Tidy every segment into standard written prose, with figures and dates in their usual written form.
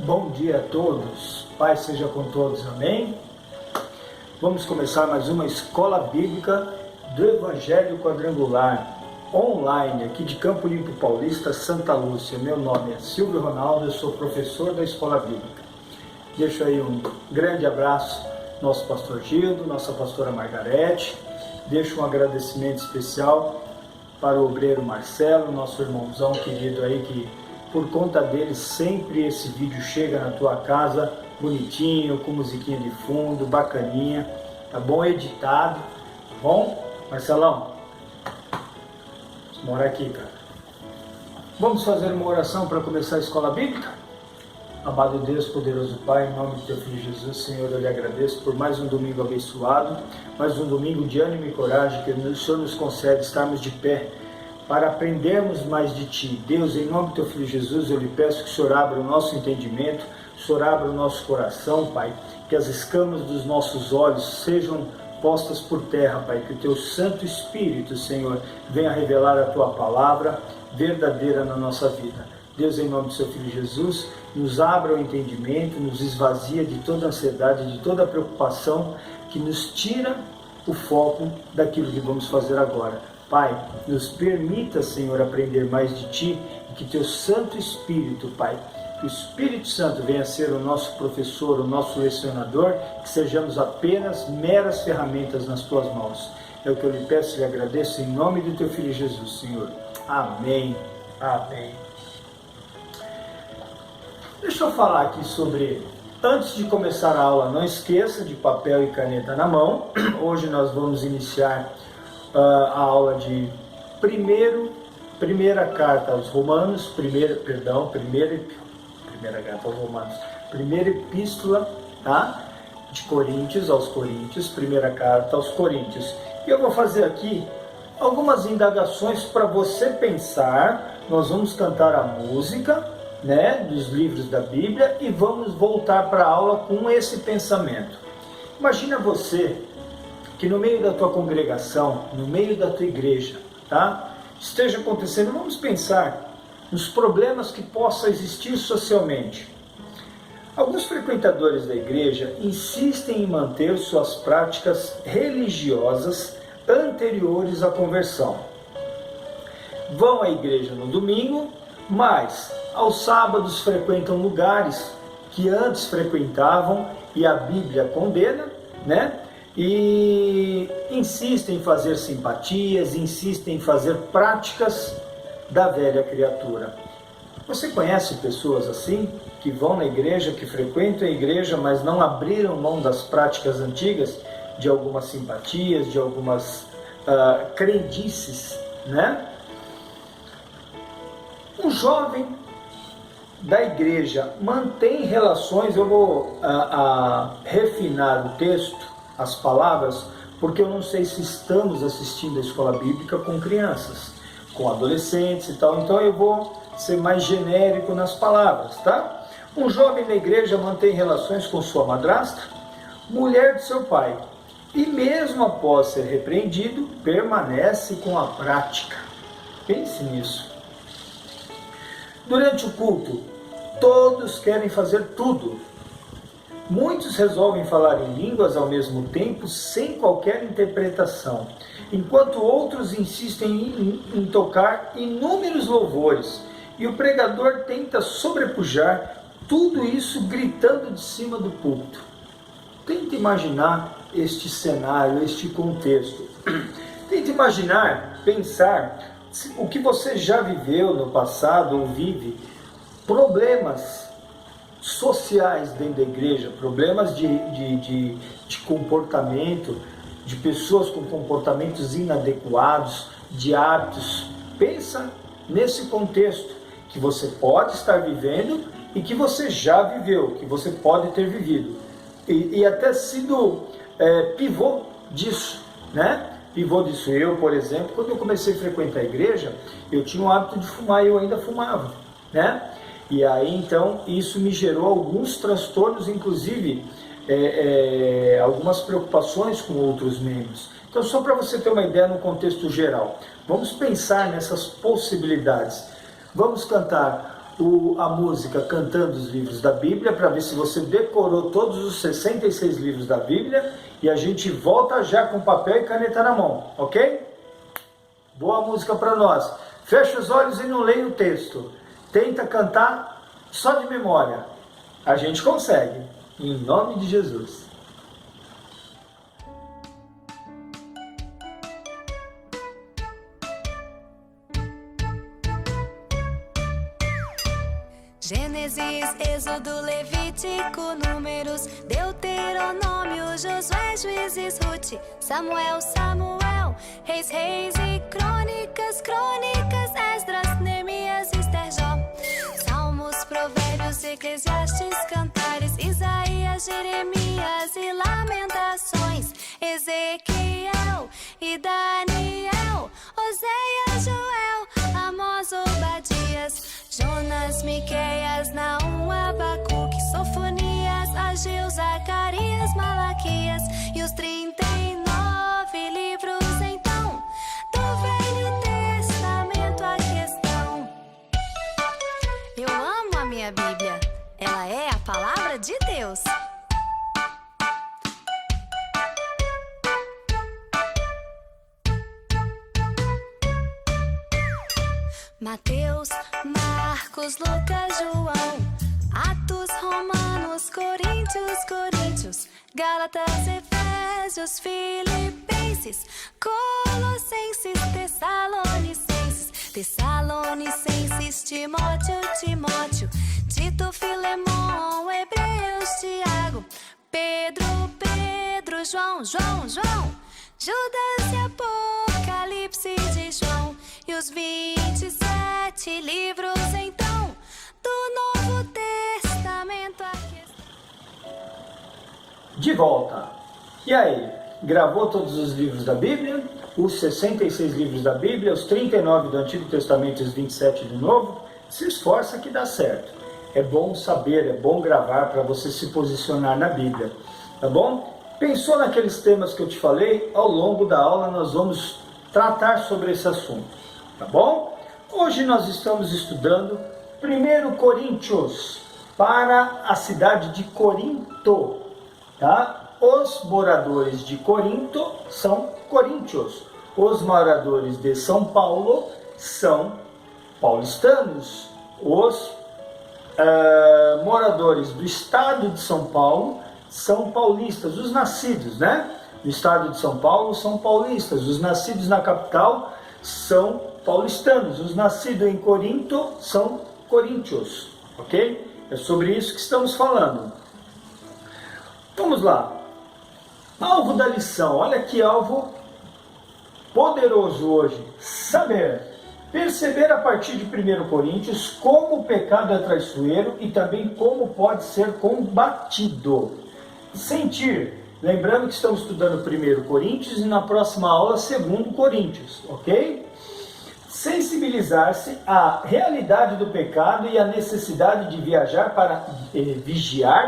Bom dia a todos, Pai seja com todos, amém? Vamos começar mais uma Escola Bíblica do Evangelho Quadrangular, online, aqui de Campo Limpo Paulista, Santa Lúcia. Meu nome é Silvio Ronaldo, eu sou professor da Escola Bíblica. Deixo aí um grande abraço ao nosso pastor Gildo, nossa pastora Margarete. Deixo um agradecimento especial para o obreiro Marcelo, nosso irmãozão querido aí, que por conta dele sempre esse vídeo chega na tua casa bonitinho, com musiquinha de fundo, bacaninha, tá bom? Editado, tá bom? Marcelão, mora aqui, cara. Vamos fazer uma oração para começar a Escola Bíblica? Amado Deus, poderoso Pai, em nome de teu Filho Jesus, Senhor, eu lhe agradeço por mais um domingo abençoado, mais um domingo de ânimo e coragem que o Senhor nos concede estarmos de pé para aprendermos mais de Ti. Deus, em nome do Teu Filho Jesus, eu lhe peço que o Senhor abra o nosso entendimento, que o Senhor abra o nosso coração, Pai, que as escamas dos nossos olhos sejam postas por terra, Pai, que o Teu Santo Espírito, Senhor, venha revelar a Tua palavra verdadeira na nossa vida. Deus, em nome do Seu Filho Jesus, nos abra o entendimento, nos esvazia de toda ansiedade, de toda preocupação, que nos tira o foco daquilo que vamos fazer agora. Pai, nos permita, Senhor, aprender mais de Ti e que Teu Santo Espírito, Pai, que o Espírito Santo venha ser o nosso professor, o nosso lecionador, que sejamos apenas meras ferramentas nas Tuas mãos. É o que eu lhe peço e lhe agradeço em nome do Teu Filho Jesus, Senhor. Amém. Amém. Deixa eu falar aqui sobre, antes de começar a aula, não esqueça de papel e caneta na mão. Hoje nós vamos iniciar a aula de primeira carta aos Romanos, primeira carta aos Romanos, primeira epístola, tá? De Coríntios aos Coríntios, primeira carta aos Coríntios. E eu vou fazer aqui algumas indagações para você pensar. Nós vamos cantar a música, né, dos livros da Bíblia e vamos voltar para a aula com esse pensamento. Imagina você que no meio da tua congregação, no meio da tua igreja, tá, esteja acontecendo, vamos pensar nos problemas que possa existir socialmente. Alguns frequentadores da igreja insistem em manter suas práticas religiosas anteriores à conversão. Vão à igreja no domingo, mas aos sábados frequentam lugares que antes frequentavam e a Bíblia condena, né? E insistem em fazer simpatias, insistem em fazer práticas da velha criatura. Você conhece pessoas assim, que vão na igreja, que frequentam a igreja, mas não abriram mão das práticas antigas, de algumas simpatias, de algumas crendices, né? Um jovem da igreja mantém relações, eu vou refinar o texto, as palavras, porque eu não sei se estamos assistindo a escola bíblica com crianças, com adolescentes e tal, então eu vou ser mais genérico nas palavras, tá? Um jovem da igreja mantém relações com sua madrasta, mulher de seu pai, e mesmo após ser repreendido, permanece com a prática. Pense nisso. Durante o culto, todos querem fazer tudo. Muitos resolvem falar em línguas ao mesmo tempo, sem qualquer interpretação, enquanto outros insistem em tocar inúmeros louvores, e o pregador tenta sobrepujar tudo isso gritando de cima do púlpito. Tente imaginar este cenário, este contexto. Tente imaginar, pensar, o que você já viveu no passado ou vive, problemas sociais dentro da igreja, problemas de comportamento, de pessoas com comportamentos inadequados, de hábitos. Pensa nesse contexto que você pode estar vivendo e que você já viveu, que você pode ter vivido. E até sido pivô disso, né? Pivô disso. Eu, por exemplo, quando eu comecei a frequentar a igreja, eu tinha o hábito de fumar e eu ainda fumava, né? E aí, então, isso me gerou alguns transtornos, inclusive algumas preocupações com outros membros. Então, só para você ter uma ideia no contexto geral, vamos pensar nessas possibilidades. Vamos cantar a música Cantando os Livros da Bíblia, para ver se você decorou todos os 66 livros da Bíblia, e a gente volta já com papel e caneta na mão, ok? Boa música para nós. Fecha os olhos e não leia o texto. Tenta cantar só de memória. A gente consegue, em nome de Jesus. Gênesis, Êxodo, Levítico, Números, Deuteronômio, Josué, Juízes, Rute, Samuel, Reis e Crônicas, Esdras, Neemias, Ester, Jó, Salmos, Provérbios, Eclesiastes, Cantares, Isaías, Jeremias e Lamentações, Ezequiel e Daniel, Oséias, Joel, Amós, Obadias, Jonas, Miqueias, Naum, Abacuque, Sofonias, Ageu, Zacarias, Malaquias e os 39 livros então do Velho Testamento. A questão: eu amo a minha Bíblia, ela é a palavra de Deus. Mateus, Marcos, Lucas, João, Atos, Romanos, Coríntios, Gálatas, Efésios, Filipenses, Colossenses, Tessalonicenses, Timóteo, Tito, Filemão, Hebreus, Tiago, Pedro, João, Judas e Apocalipse de João e os 27 livros então do Novo Testamento. De volta. E aí, gravou todos os livros da Bíblia? Os 66 livros da Bíblia, os 39 do Antigo Testamento e os 27 do Novo? Se esforça que dá certo. É bom saber, é bom gravar para você se posicionar na Bíblia, tá bom? Pensou naqueles temas que eu te falei? Ao longo da aula nós vamos tratar sobre esse assunto, tá bom? Hoje nós estamos estudando 1 Coríntios para a cidade de Corinto, tá? Os moradores de Corinto são coríntios. Os moradores de São Paulo são paulistanos. Os moradores do estado de São Paulo são paulistas. Os nascidos, no estado de São Paulo são paulistas. Os nascidos na capital são paulistanos. Os nascidos em Corinto são coríntios, ok? É sobre isso que estamos falando. Vamos lá. Alvo da lição. Olha que alvo poderoso hoje. Perceber a partir de 1 Coríntios como o pecado é traiçoeiro e também como pode ser combatido. Sentir. Lembrando que estamos estudando 1 Coríntios e na próxima aula 2 Coríntios, ok? Sensibilizar-se à realidade do pecado e à necessidade de vigiar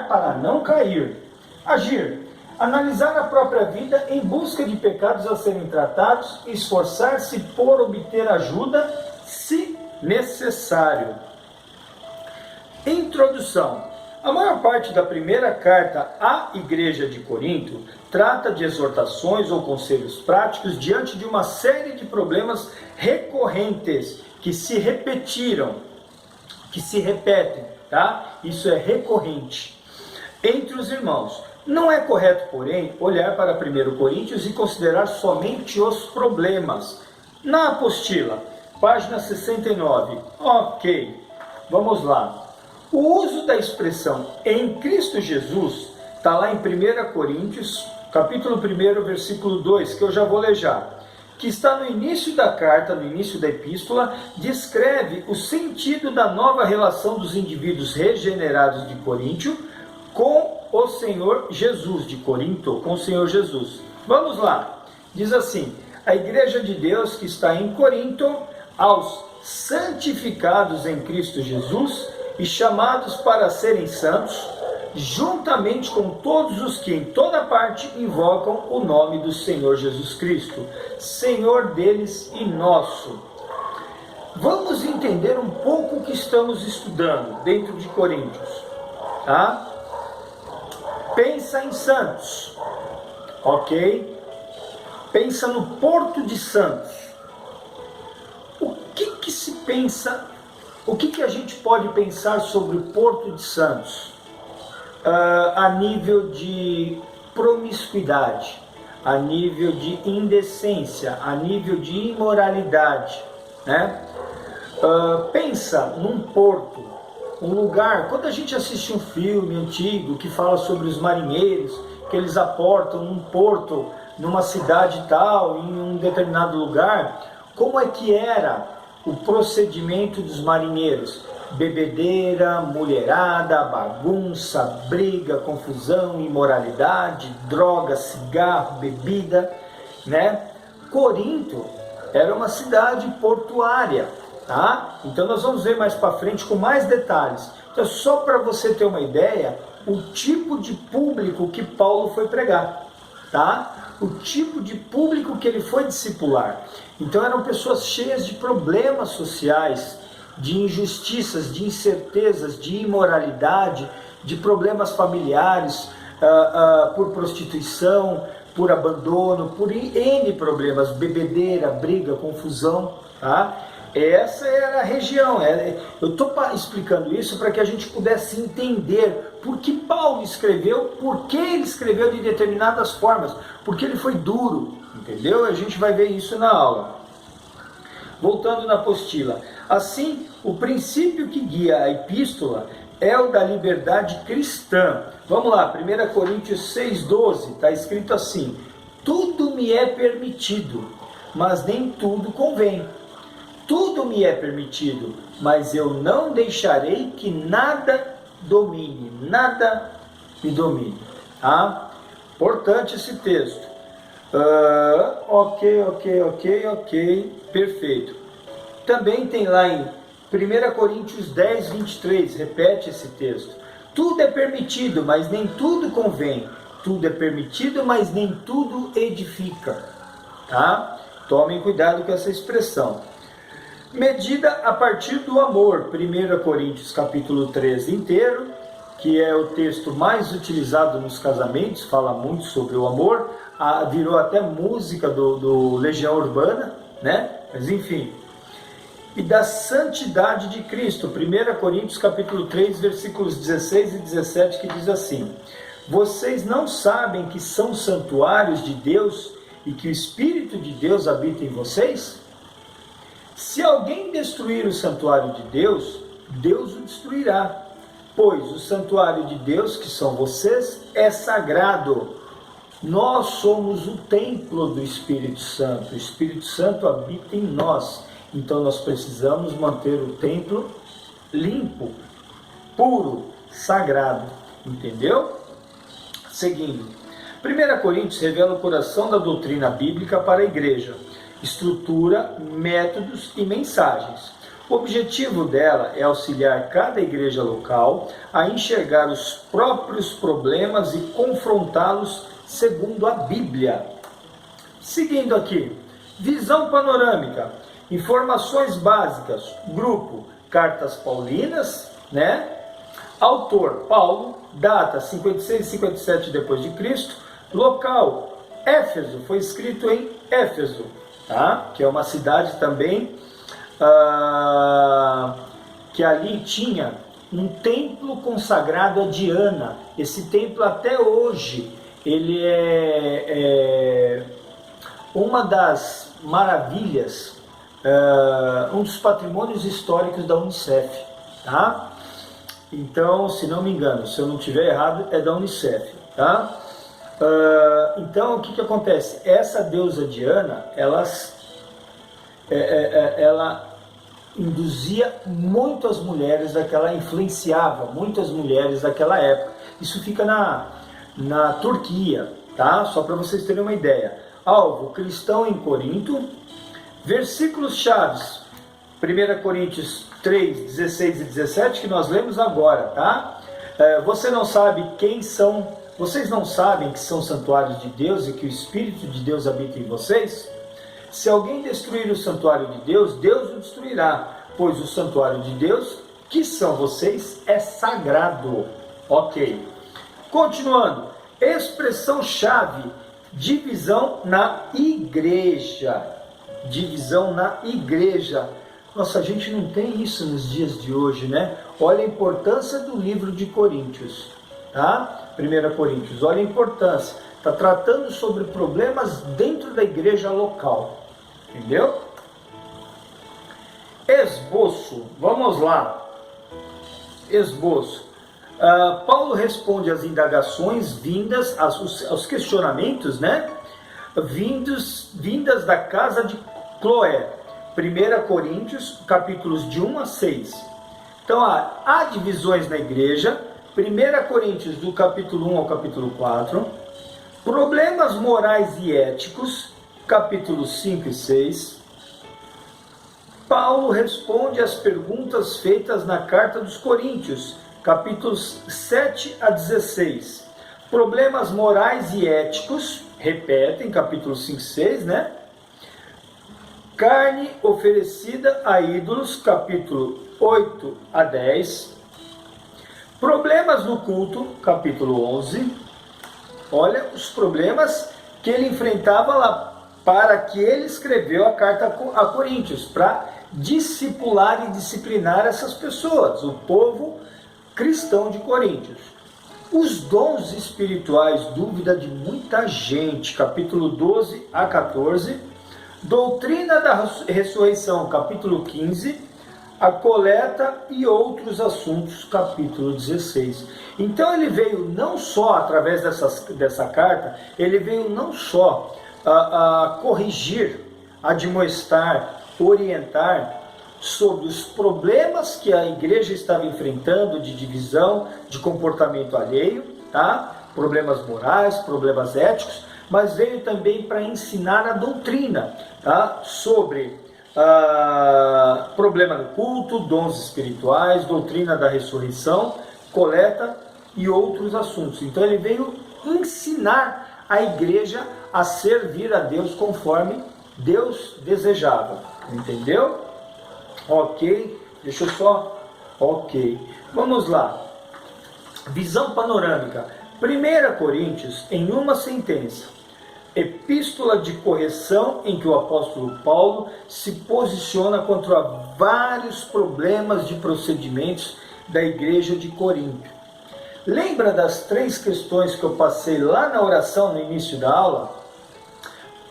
para não cair. Agir. Analisar a própria vida em busca de pecados a serem tratados e esforçar-se por obter ajuda, se necessário. Introdução. A maior parte da primeira carta à Igreja de Corinto trata de exortações ou conselhos práticos diante de uma série de problemas recorrentes que se repetiram, que se repetem, tá? Isso é recorrente entre os irmãos. Não é correto, porém, olhar para 1 Coríntios e considerar somente os problemas. Na apostila, página 69. Ok, vamos lá. O uso da expressão em Cristo Jesus está lá em 1 Coríntios, capítulo 1, versículo 2, que eu já vou ler já. Que está no início da carta, no início da epístola, descreve o sentido da nova relação dos indivíduos regenerados de Coríntio com o Senhor Jesus, de Corinto, com o Senhor Jesus. Vamos lá. Diz assim: a igreja de Deus que está em Corinto, aos santificados em Cristo Jesus e chamados para serem santos, juntamente com todos os que em toda parte invocam o nome do Senhor Jesus Cristo, Senhor deles e nosso. Vamos entender um pouco o que estamos estudando dentro de Coríntios, tá? Pensa em Santos, ok? Pensa no Porto de Santos. O que se pensa, o que a gente pode pensar sobre o Porto de Santos? A nível de promiscuidade, a nível de indecência, a nível de imoralidade, né? Pensa num porto, um lugar, quando a gente assiste um filme antigo que fala sobre os marinheiros, que eles aportam num porto, numa cidade tal, em um determinado lugar, como é que era o procedimento dos marinheiros? Bebedeira, mulherada, bagunça, briga, confusão, imoralidade, droga, cigarro, bebida, né? Corinto era uma cidade portuária, tá? Então nós vamos ver mais para frente com mais detalhes. Então só para você ter uma ideia, o tipo de público que Paulo foi pregar, tá? O tipo de público que ele foi discipular. Então eram pessoas cheias de problemas sociais, de injustiças, de incertezas, de imoralidade, de problemas familiares, por prostituição, por abandono, por N problemas, bebedeira, briga, confusão, tá? Essa era a região. Eu estou explicando isso para que a gente pudesse entender por que Paulo escreveu, por que ele escreveu de determinadas formas, porque ele foi duro, entendeu? A gente vai ver isso na aula. Voltando na apostila. Assim, o princípio que guia a epístola é o da liberdade cristã. Vamos lá, 1 Coríntios 6,12, está escrito assim: tudo me é permitido, mas nem tudo convém. Tudo me é permitido, mas eu não deixarei que nada domine, nada me domine. Tá? Importante esse texto. Ok, perfeito. Também tem lá em 1 Coríntios 10, 23, repete esse texto. Tudo é permitido, mas nem tudo convém. Tudo é permitido, mas nem tudo edifica. Tá? Tomem cuidado com essa expressão. Medida a partir do amor, 1 Coríntios capítulo 13 inteiro, que é o texto mais utilizado nos casamentos, fala muito sobre o amor, virou até música do Legião Urbana, né? Mas enfim. E da santidade de Cristo, 1 Coríntios capítulo 3, versículos 16 e 17, que diz assim: vocês não sabem que são santuários de Deus e que o Espírito de Deus habita em vocês? Se alguém destruir o santuário de Deus, Deus o destruirá, pois o santuário de Deus, que são vocês, é sagrado. Nós somos o templo do Espírito Santo. O Espírito Santo habita em nós. Então nós precisamos manter o templo limpo, puro, sagrado. Entendeu? Seguindo. 1 Coríntios revela o coração da doutrina bíblica para a igreja. Estrutura, métodos e mensagens. O objetivo dela é auxiliar cada igreja local a enxergar os próprios problemas e confrontá-los segundo a Bíblia. Seguindo aqui, visão panorâmica, informações básicas, grupo, cartas paulinas, né? Autor, Paulo, data 56 e 57 depois de Cristo, local, Éfeso, foi escrito em Éfeso, tá? Que é uma cidade também que ali tinha um templo consagrado a Diana. Esse templo até hoje ele é uma das maravilhas, um dos patrimônios históricos da Unicef, tá? Então, se não me engano, se eu não estiver errado, é da Unicef, tá? Então, o que acontece? Essa deusa Diana, ela induzia muito as mulheres daquela, influenciava muitas mulheres daquela época. Isso fica na Turquia, tá? Só para vocês terem uma ideia. Alvo, cristão em Corinto. Versículos chaves, 1 Coríntios 3, 16 e 17, que nós lemos agora, tá? Vocês não sabem que são santuários de Deus e que o Espírito de Deus habita em vocês? Se alguém destruir o santuário de Deus, Deus o destruirá, pois o santuário de Deus, que são vocês, é sagrado. Ok. Continuando. Expressão-chave: divisão na igreja. Divisão na igreja. Nossa, a gente não tem isso nos dias de hoje, né? Olha a importância do livro de Coríntios, tá? 1 Coríntios, olha a importância. Está tratando sobre problemas dentro da igreja local, entendeu? Esboço, vamos lá. Esboço. Paulo responde às indagações vindas, aos questionamentos, né? Vindas da casa de Cloé. 1 Coríntios, capítulos de 1 a 6. Então, há divisões na igreja. 1 Coríntios, do capítulo 1 ao capítulo 4. Problemas morais e éticos, capítulos 5 e 6. Paulo responde às perguntas feitas na carta dos Coríntios, capítulos 7 a 16. Problemas morais e éticos, repetem, capítulo 5 e 6, né? Carne oferecida a ídolos, capítulo 8 a 10. Problemas no culto, capítulo 11. Olha os problemas que ele enfrentava lá, para que ele escreveu a carta a Coríntios, para discipular e disciplinar essas pessoas, o povo cristão de Coríntios. Os dons espirituais, dúvida de muita gente, capítulo 12 a 14. Doutrina da ressurreição, capítulo 15. A coleta e outros assuntos, capítulo 16. Então ele veio não só, através dessa carta, ele veio não só a corrigir, admoestar, orientar sobre os problemas que a igreja estava enfrentando de divisão, de comportamento alheio, tá? Problemas morais, problemas éticos, mas veio também para ensinar a doutrina, tá? Sobre problema no culto, dons espirituais, doutrina da ressurreição, coleta e outros assuntos. Então ele veio ensinar a igreja a servir a Deus conforme Deus desejava. Entendeu? Ok, deixa eu só... Ok, vamos lá. Visão panorâmica. 1 Coríntios, em uma sentença. Epístola de correção em que o apóstolo Paulo se posiciona contra vários problemas de procedimentos da igreja de Corinto. Lembra das 3 questões que eu passei lá na oração no início da aula?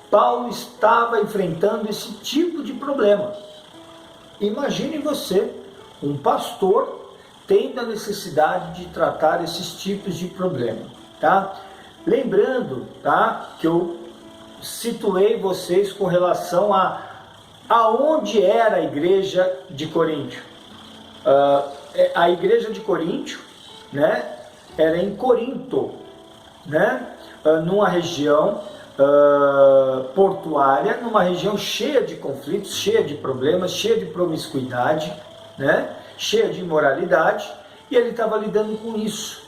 Paulo estava enfrentando esse tipo de problema. Imagine você, um pastor, tendo a necessidade de tratar esses tipos de problema, tá? Lembrando, tá, que eu situei vocês com relação a aonde era a igreja de Corinto. A igreja de Corinto, né, era em Corinto, né, numa região portuária, numa região cheia de conflitos, cheia de problemas, cheia de promiscuidade, né, cheia de imoralidade, e ele estava lidando com isso,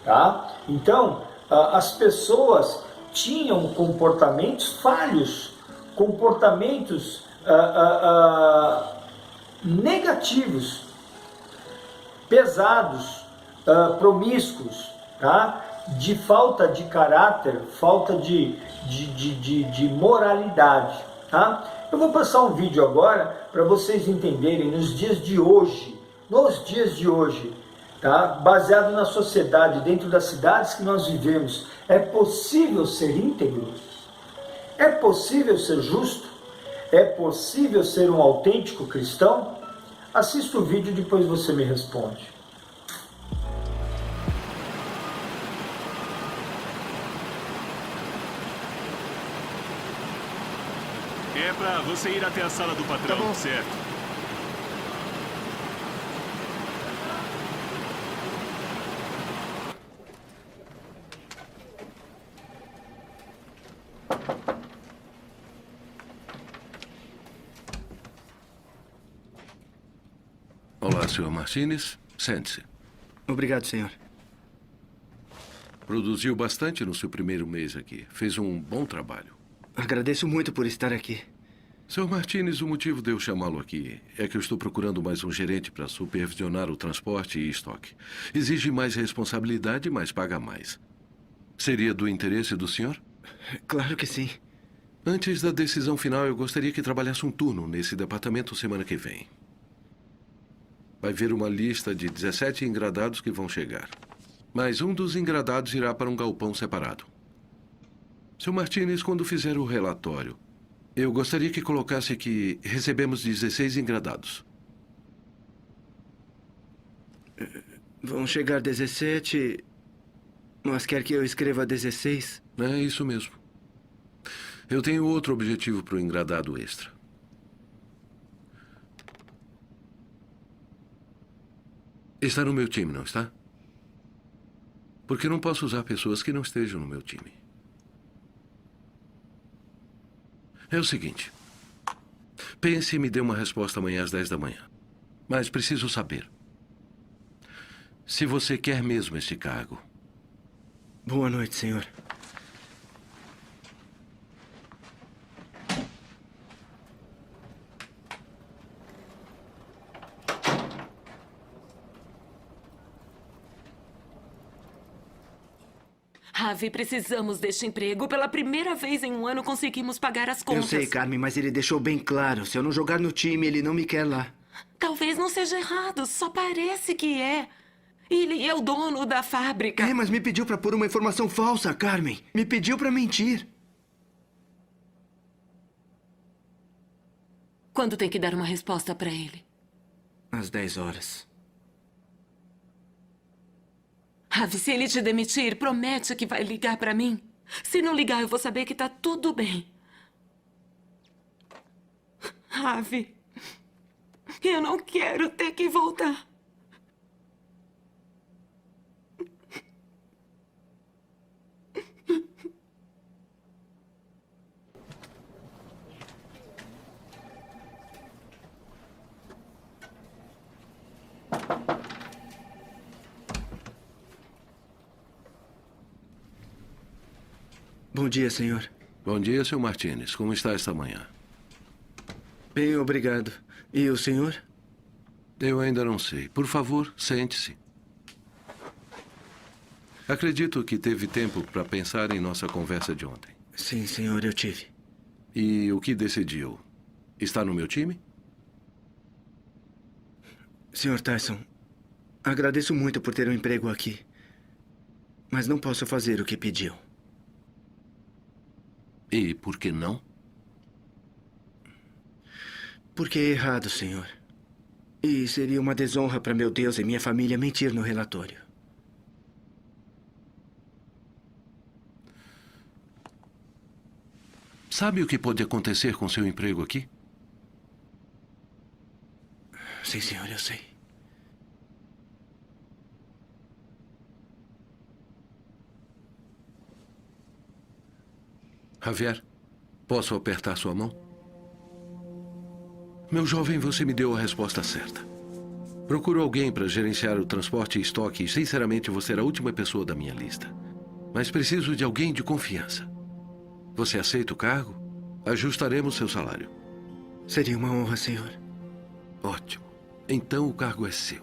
tá? Então, as pessoas tinham comportamentos falhos, comportamentos negativos, pesados, promíscuos, tá? De falta de caráter, falta de moralidade, tá? Eu vou passar um vídeo agora para vocês entenderem nos dias de hoje, tá? Baseado na sociedade, dentro das cidades que nós vivemos, é possível ser íntegro? É possível ser justo? É possível ser um autêntico cristão? Assista o vídeo e depois você me responde. É pra você ir até a sala do patrão, Tá bom. certo? Olá, Sr. Martinez. Sente-se. Obrigado, senhor. Produziu bastante no seu primeiro mês aqui. Fez um bom trabalho. Agradeço muito por estar aqui. Sr. Martínez, o motivo de eu chamá-lo aqui é que eu estou procurando mais um gerente para supervisionar o transporte e estoque. Exige mais responsabilidade, mas paga mais. Seria do interesse do senhor? Claro que sim. Antes da decisão final, eu gostaria que trabalhasse um turno nesse departamento semana que vem. Vai ver uma lista de 17 engradados que vão chegar. Mas um dos engradados irá para um galpão separado. Sr. Martínez, quando fizer o relatório, eu gostaria que colocasse que recebemos 16 engradados. Vão chegar 17, mas quer que eu escreva 16? É isso mesmo. Eu tenho outro objetivo para o engradado extra. Está no meu time, não está? Porque não posso usar pessoas que não estejam no meu time. É o seguinte. Pense e me dê uma resposta amanhã às 10 da manhã. Mas preciso saber se você quer mesmo esse cargo. Boa noite, senhor. Ravi, precisamos deste emprego. Pela primeira vez em um ano conseguimos pagar as Eu contas. sei, Carmen, mas ele deixou bem claro. Se eu não jogar no time, ele não me quer lá. Talvez não seja errado, só parece que é. Ele é o dono da fábrica. É, mas me pediu pra pôr uma informação falsa, Carmen. Me pediu pra mentir. Quando tem que dar uma resposta pra ele? Às 10 horas. Ravi, se ele te demitir, promete que vai ligar pra mim. Se não ligar, eu vou saber que tá tudo bem. Ravi, eu não quero ter que voltar. Bom dia, senhor. Bom dia, Sr. Martínez. Como está esta manhã? Bem, obrigado. E o senhor? Eu ainda não sei. Por favor, sente-se. Acredito que teve tempo para pensar em nossa conversa de ontem. Sim, senhor, eu tive. E o que decidiu? Está no meu time? Senhor Tyson, agradeço muito por ter um emprego aqui. Mas não posso fazer o que pediu. E por que não? Porque é errado, senhor. E seria uma desonra para meu Deus e minha família mentir no relatório. Sabe o que pode acontecer com seu emprego aqui? Sim, senhor, eu sei. Javier, posso apertar sua mão? Meu jovem, você me deu a resposta certa. Procuro alguém para gerenciar o transporte e estoque e, sinceramente, você era a última pessoa da minha lista. Mas preciso de alguém de confiança. Você aceita o cargo? Ajustaremos seu salário. Seria uma honra, senhor. Ótimo. Então o cargo é seu.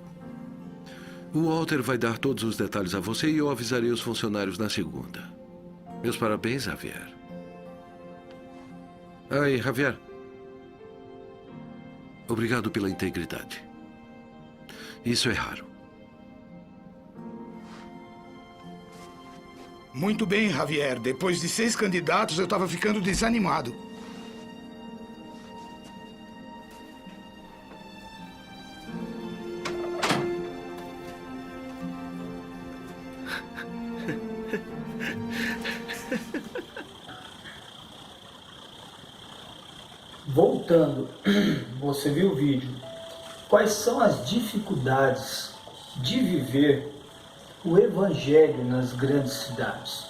O Walter vai dar todos os detalhes a você e eu avisarei os funcionários na segunda. Meus parabéns, Javier. Aí, Javier. Obrigado pela integridade. Isso é raro. Muito bem, Javier. Depois de 6 candidatos, eu estava ficando desanimado. Voltando, você viu o vídeo. Quais são as dificuldades de viver o evangelho nas grandes cidades?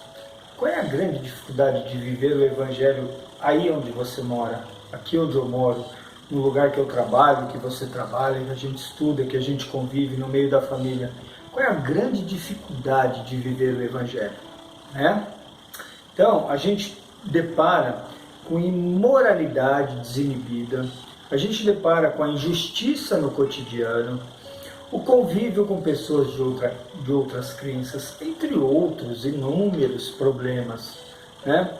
Qual é a grande dificuldade de viver o evangelho aí onde você mora, aqui onde eu moro, no lugar que eu trabalho, que você trabalha, que a gente estuda, que a gente convive no meio da família? Qual é a grande dificuldade de viver o evangelho? Né? Então, a gente depara com imoralidade desinibida, a gente depara com a injustiça no cotidiano, o convívio com pessoas de outras crenças, entre outros inúmeros problemas, né?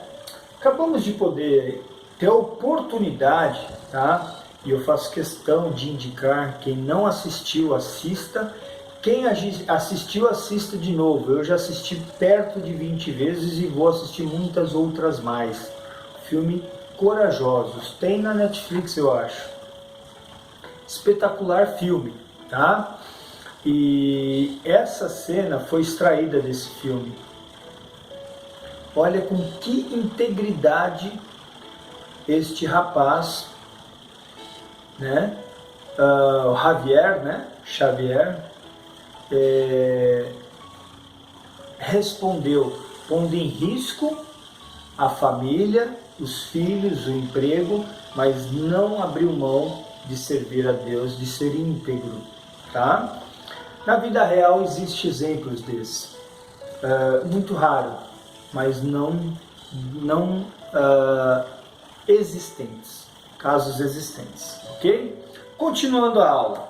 Acabamos de poder ter a oportunidade, tá? E eu faço questão de indicar, quem não assistiu, assista. Quem assistiu, assista de novo. Eu já assisti perto de 20 vezes e vou assistir muitas outras mais. Filme Corajosos. Tem na Netflix, eu acho. Espetacular filme, tá? E essa cena foi extraída desse filme. Olha com que integridade este rapaz, né? O Javier, né? Xavier, respondeu, pondo em risco a família, os filhos, o emprego, mas não abriu mão de servir a Deus, de ser íntegro, tá? Na vida real existem exemplos desses, muito raro, mas não existentes, casos existentes, ok? Continuando a aula.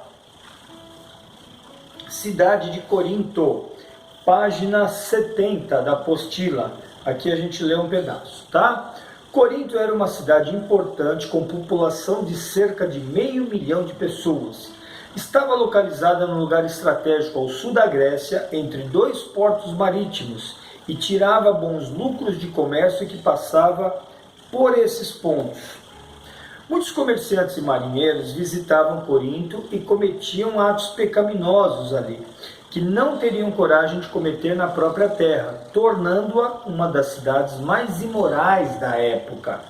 Cidade de Corinto, página 70 da apostila. Aqui a gente lê um pedaço, tá? Corinto era uma cidade importante com população de cerca de 500 mil de pessoas. Estava localizada num lugar estratégico ao sul da Grécia, entre dois portos marítimos, e tirava bons lucros de comércio que passava por esses pontos. Muitos comerciantes e marinheiros visitavam Corinto e cometiam atos pecaminosos ali, que não teriam coragem de cometer na própria terra, tornando-a uma das cidades mais imorais da época.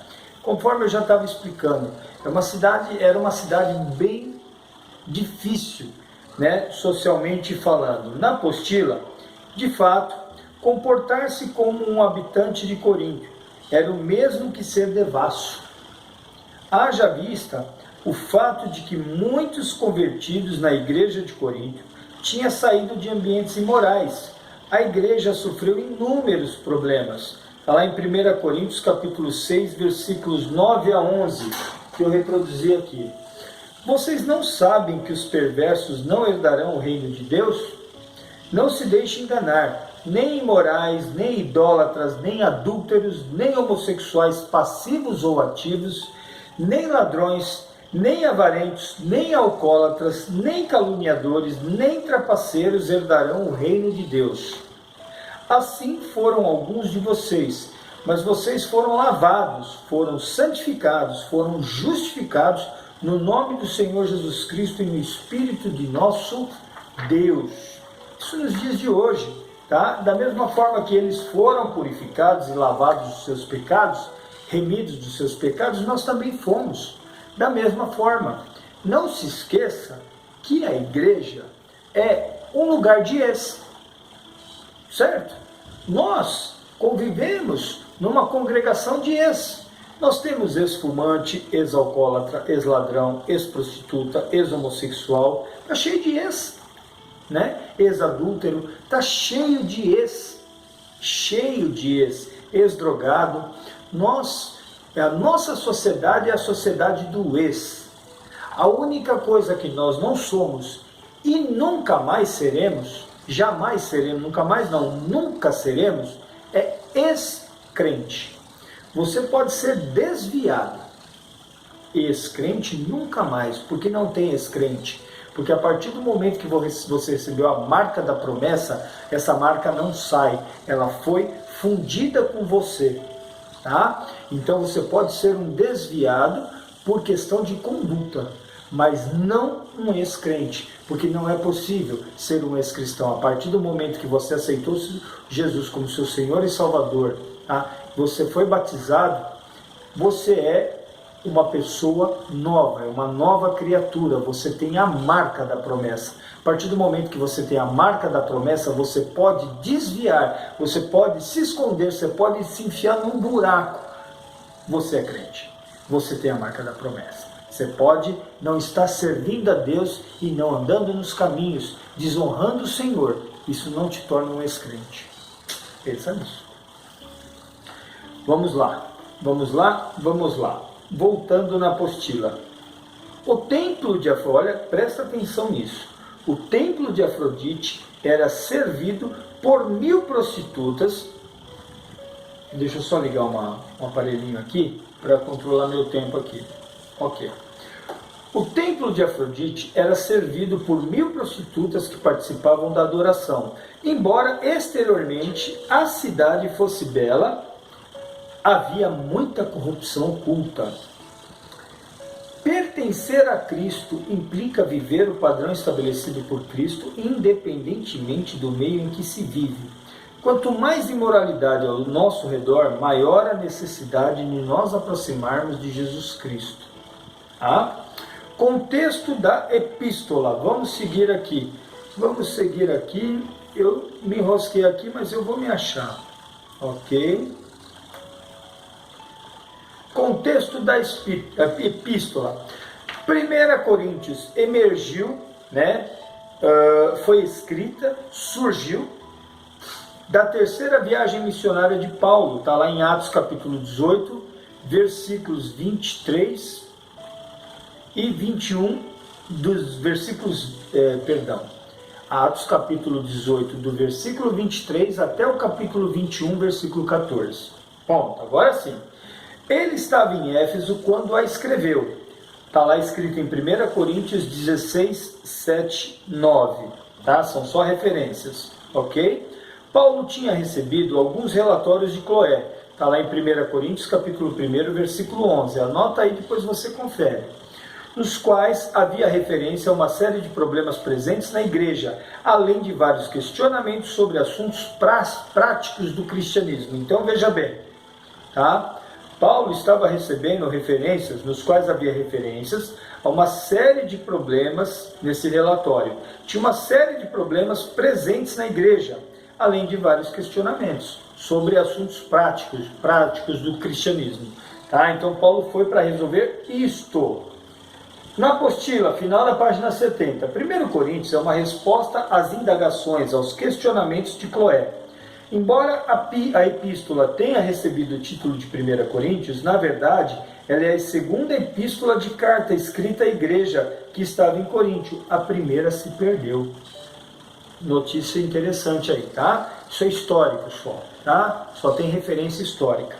Conforme eu já estava explicando, era uma cidade bem difícil, né, socialmente falando. Na apostila, de fato, comportar-se como um habitante de Corinto era o mesmo que ser devasso. Haja vista o fato de que muitos convertidos na igreja de Corinto tinham saído de ambientes imorais. A igreja sofreu inúmeros problemas. Está lá em 1 Coríntios capítulo 6, versículos 9 a 11, que eu reproduzi aqui. Vocês não sabem que os perversos não herdarão o reino de Deus? Não se deixe enganar. Nem imorais, nem idólatras, nem adúlteros, nem homossexuais passivos ou ativos, nem ladrões, nem avarentos, nem alcoólatras, nem caluniadores, nem trapaceiros herdarão o reino de Deus. Assim foram alguns de vocês, mas vocês foram lavados, foram santificados, foram justificados no nome do Senhor Jesus Cristo e no Espírito de nosso Deus. Isso nos dias de hoje, tá? Da mesma forma que eles foram purificados e lavados dos seus pecados, remidos dos seus pecados, nós também fomos. Da mesma forma, não se esqueça que a igreja é um lugar de ex, certo? Nós convivemos numa congregação de ex. Nós temos ex-fumante, ex-alcoólatra, ex-ladrão, ex-prostituta, ex-homossexual, está cheio de ex, né? Ex-adúltero, está cheio de ex, ex-drogado. A nossa sociedade é a sociedade do ex. A única coisa que nós não somos e nunca mais seremos, jamais seremos, nunca seremos, é ex-crente. Você pode ser desviado. Ex-crente nunca mais, porque não tem ex-crente. Porque a partir do momento que você recebeu a marca da promessa, essa marca não sai, ela foi fundida com você. Tá? Então você pode ser um desviado por questão de conduta, mas não um ex-crente, porque não é possível ser um ex-cristão. A partir do momento que você aceitou Jesus como seu Senhor e Salvador, tá? Você foi batizado, você é uma pessoa nova, é uma nova criatura, você tem a marca da promessa. A partir do momento que você tem a marca da promessa, você pode desviar, você pode se esconder, você pode se enfiar num buraco. Você é crente, você tem a marca da promessa. Você pode não estar servindo a Deus e não andando nos caminhos, desonrando o Senhor. Isso não te torna um ex-crente. Pensa nisso. Vamos lá. Vamos lá? Vamos lá. Voltando na apostila. O templo de Afrodite, olha, presta atenção nisso. O templo de Afrodite era servido por 1000 prostitutas. Deixa eu só ligar um aparelhinho aqui para controlar meu tempo aqui. Ok. O templo de Afrodite era servido por 1000 prostitutas que participavam da adoração. Embora exteriormente a cidade fosse bela, havia muita corrupção oculta. Pertencer a Cristo implica viver o padrão estabelecido por Cristo, independentemente do meio em que se vive. Quanto mais imoralidade ao nosso redor, maior a necessidade de nos aproximarmos de Jesus Cristo. Tá? Contexto da epístola. Vamos seguir aqui. Eu me enrosquei aqui, mas eu vou me achar. Ok? Contexto da epístola. 1 Coríntios emergiu, né? Foi escrita, surgiu da terceira viagem missionária de Paulo. Está lá em Atos capítulo 18, versículos 23 e 21 dos versículos, Atos capítulo 18, do versículo 23 até o capítulo 21, versículo 14. Ponto. Agora sim. Ele estava em Éfeso quando a escreveu. Está lá escrito em 1 Coríntios 16, 7, 9. Tá? São só referências. Ok? Paulo tinha recebido alguns relatórios de Cloé. Está lá em 1 Coríntios capítulo 1, versículo 11. Anota aí, depois você confere. Nos quais havia referência a uma série de problemas presentes na igreja, além de vários questionamentos sobre assuntos práticos do cristianismo. Então veja bem, tá? Paulo estava recebendo referências, nos quais havia referências a uma série de problemas nesse relatório. Tinha uma série de problemas presentes na igreja, além de vários questionamentos sobre assuntos práticos do cristianismo. Tá? Então Paulo foi para resolver isto. Na apostila, final da página 70, 1 Coríntios é uma resposta às indagações, aos questionamentos de Cloé. Embora a epístola tenha recebido o título de 1 Coríntios, na verdade, ela é a segunda epístola de carta escrita à igreja que estava em Coríntio. A primeira se perdeu. Notícia interessante aí, tá? Isso é histórico só, tá? Só tem referência histórica.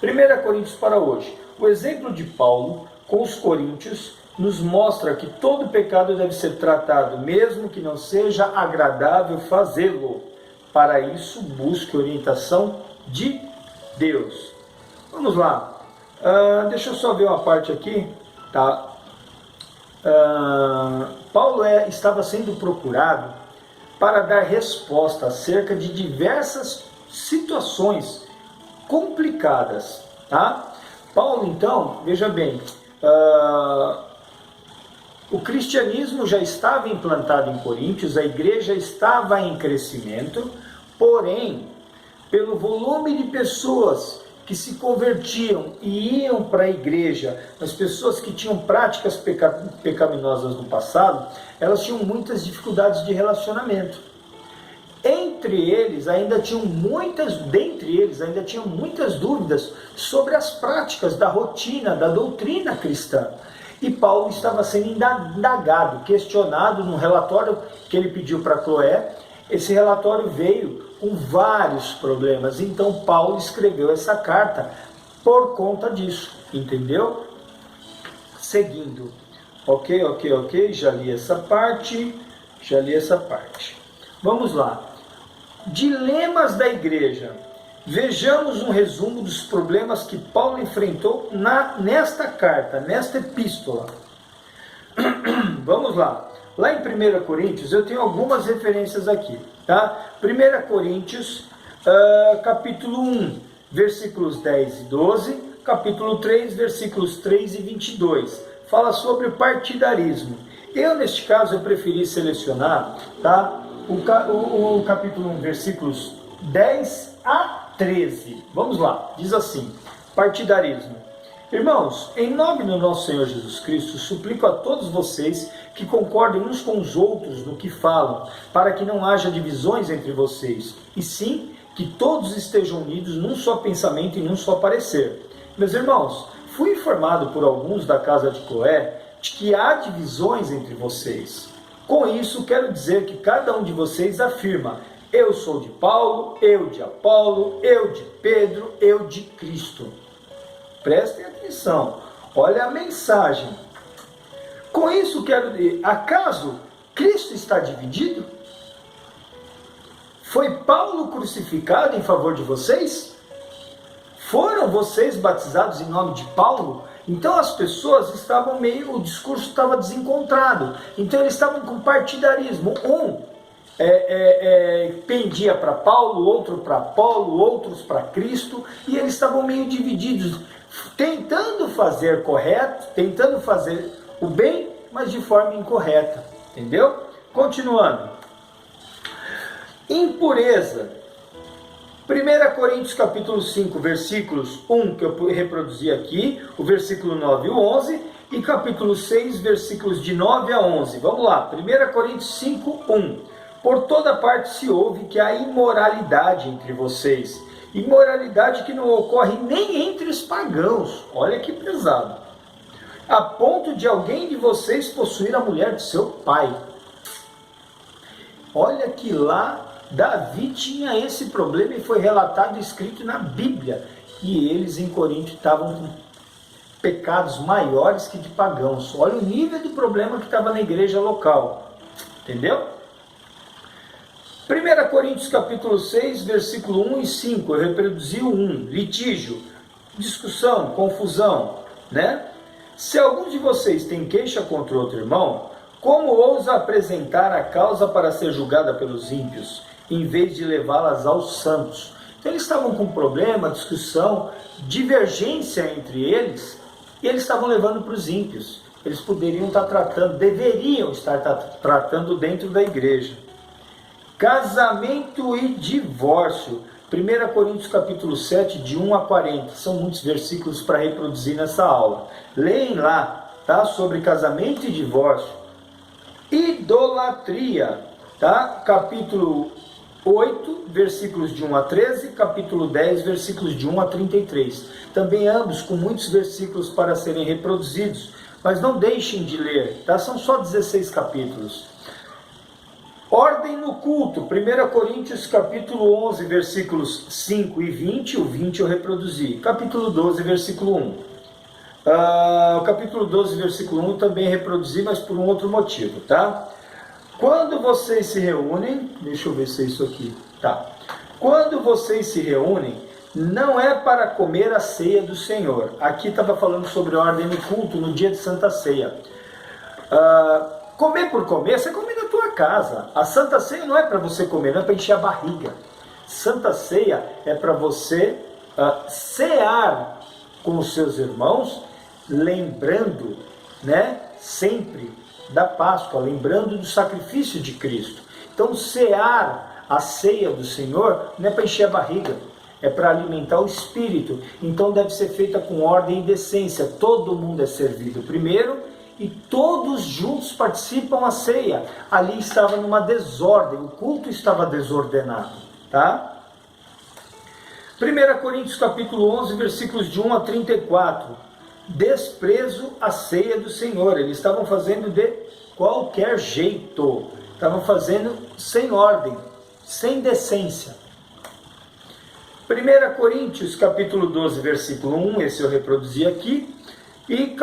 1 Coríntios para hoje. O exemplo de Paulo com os coríntios nos mostra que todo pecado deve ser tratado, mesmo que não seja agradável fazê-lo. Para isso, busque orientação de Deus. Vamos lá. Deixa eu só ver uma parte aqui. Tá? Paulo estava sendo procurado para dar resposta acerca de diversas situações complicadas. Tá? Paulo, então, veja bem, o cristianismo já estava implantado em Coríntios, a igreja estava em crescimento, porém, pelo volume de pessoas que se convertiam e iam para a igreja, as pessoas que tinham práticas pecaminosas no passado, elas tinham muitas dificuldades de relacionamento. Dentre eles ainda tinham muitas dúvidas sobre as práticas da rotina, da doutrina cristã. E Paulo estava sendo indagado, questionado no relatório que ele pediu para Cloé. Esse relatório veio com vários problemas, então Paulo escreveu essa carta por conta disso, entendeu? Seguindo. Ok, já li essa parte. Vamos lá. Dilemas da igreja. Vejamos um resumo dos problemas que Paulo enfrentou nesta carta, nesta epístola. Vamos lá. Lá em 1 Coríntios, eu tenho algumas referências aqui. Tá? 1 Coríntios, capítulo 1, versículos 10 e 12. Capítulo 3, versículos 3 e 22. Fala sobre o partidarismo. Neste caso, eu preferi selecionar, tá? O capítulo 1, versículos 10 a 13. Vamos lá, diz assim: partidarismo. Irmãos, em nome do nosso Senhor Jesus Cristo, suplico a todos vocês que concordem uns com os outros no que falam, para que não haja divisões entre vocês, e sim que todos estejam unidos num só pensamento e num só parecer. Meus irmãos, fui informado por alguns da casa de Cloé de que há divisões entre vocês. Com isso, quero dizer que cada um de vocês afirma: eu sou de Paulo, eu de Apolo, eu de Pedro, eu de Cristo. Prestem atenção, olha a mensagem. Com isso, quero dizer, acaso Cristo está dividido? Foi Paulo crucificado em favor de vocês? Foram vocês batizados em nome de Paulo? Então as pessoas estavam o discurso estava desencontrado. Então eles estavam com partidarismo. Pendia para Paulo, outro para Apolo, outros para Cristo, e eles estavam meio divididos, tentando fazer correto, tentando fazer o bem, mas de forma incorreta. Entendeu? Continuando. Impureza. 1 Coríntios capítulo 5, versículos 1, que eu reproduzi aqui, o versículo 9 e o 11, e capítulo 6, versículos de 9 a 11. Vamos lá, 1 Coríntios 5, 1. Por toda parte se ouve que há imoralidade entre vocês, imoralidade que não ocorre nem entre os pagãos, olha que pesado, a ponto de alguém de vocês possuir a mulher de seu pai. Olha que lá Davi tinha esse problema e foi relatado e escrito na Bíblia. E eles em Corinto estavam com pecados maiores que de pagãos. Olha o nível do problema que estava na igreja local. Entendeu? 1 Coríntios capítulo 6, versículo 1 e 5. Eu reproduzi o 1. Litígio, discussão, confusão, né? Se algum de vocês tem queixa contra outro irmão, como ousa apresentar a causa para ser julgada pelos ímpios, em vez de levá-las aos santos? Então eles estavam com problema, discussão, divergência entre eles, e eles estavam levando para os ímpios. Eles poderiam estar tratando, deveriam estar tratando dentro da igreja. Casamento e divórcio. 1 Coríntios capítulo 7, de 1 a 40. São muitos versículos para reproduzir nessa aula. Leem lá, tá? Sobre casamento e divórcio. Idolatria, tá? Capítulo 8, versículos de 1 a 13, capítulo 10, versículos de 1 a 33. Também ambos com muitos versículos para serem reproduzidos, mas não deixem de ler, tá? São só 16 capítulos. Ordem no culto, 1 Coríntios capítulo 11, versículos 5 e 20, o 20 eu reproduzi. Capítulo 12, versículo 1. O capítulo 12, versículo 1 também reproduzi, mas por um outro motivo, tá? Quando vocês se reúnem, deixa eu ver se é isso aqui, tá? Quando vocês se reúnem, não é para comer a ceia do Senhor. Aqui estava falando sobre ordem no culto, no dia de Santa Ceia. Comer por comer, você come na tua casa. A Santa Ceia não é para você comer, não é para encher a barriga. Santa Ceia é para você cear com os seus irmãos, lembrando, né, sempre da Páscoa, lembrando do sacrifício de Cristo. Então, cear a ceia do Senhor não é para encher a barriga, é para alimentar o espírito. Então, deve ser feita com ordem e decência. Todo mundo é servido primeiro e todos juntos participam da ceia. Ali estava numa desordem, o culto estava desordenado, tá? 1 Coríntios capítulo 11, versículos de 1 a 34. Desprezo a ceia do Senhor. Eles estavam fazendo de qualquer jeito. Estavam fazendo sem ordem, sem decência. 1 Coríntios capítulo 12, versículo 1, esse eu reproduzi aqui. E